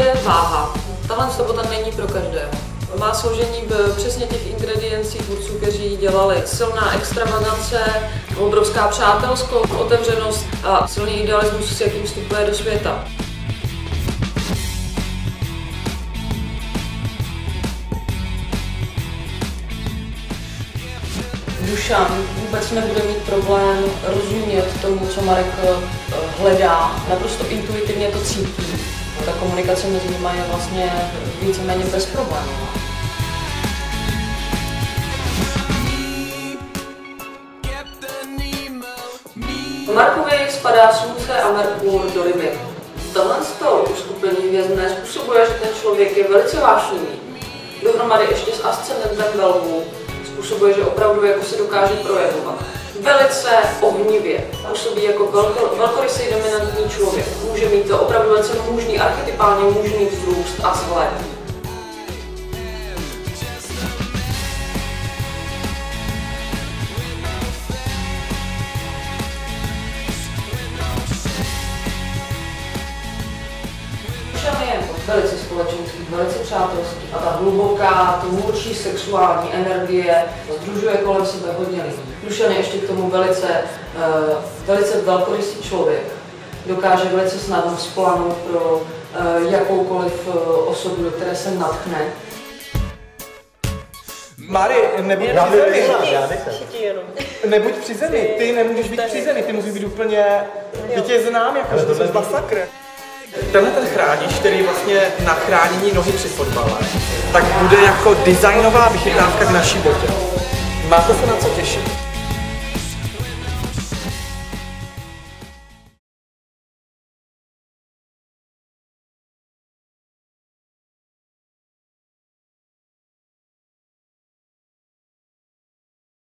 je váha. Tahle sobota není pro každého. Má složení přesně těch ingrediencí tvůrců, kteří dělali. Silná extravagance, obrovská přátelskost, otevřenost a silný idealismus, s jakým vstupuje do světa. Dušan vůbec nebude mít problém rozumět tomu, co Marek hledá. Naprosto intuitivně to cítí. Ta komunikace mezi nimi je vlastně víceméně bez problémů. Markovi spadá Slunce a Merkur do Ryby. Tohle uskupení hvězd způsobuje, že ten člověk je velice vášnivý. Dohromady ještě s ascendentem ve Lvu způsobuje, že opravdu jako se dokáže projevovat. Velice ohnivě působí jako velkorysý dominantní člověk. Může mít to opravdu velice mužný, archetypálně mužný vzrůst a vzhled. Dušan je velice společenský, velice přátelský a ta hluboká, tvůrčí sexuální energie sdružuje kolem sebe hodně lidí. Dušan je ještě k tomu velice velkorysý člověk. Dokáže velice snadno splánout pro jakoukoliv osobu, do které se natchne. Mary, nebuď při zemi. Nebuď při zemi, ty nemůžeš být při zemi, ty musíš být úplně... Ty tě znám, jako, že to jsi masakr. Tenhle ten chránič, který vlastně na chránění nohy při fotbale, tak bude jako designová vychytávka k naší botě. Máte se na co těšit.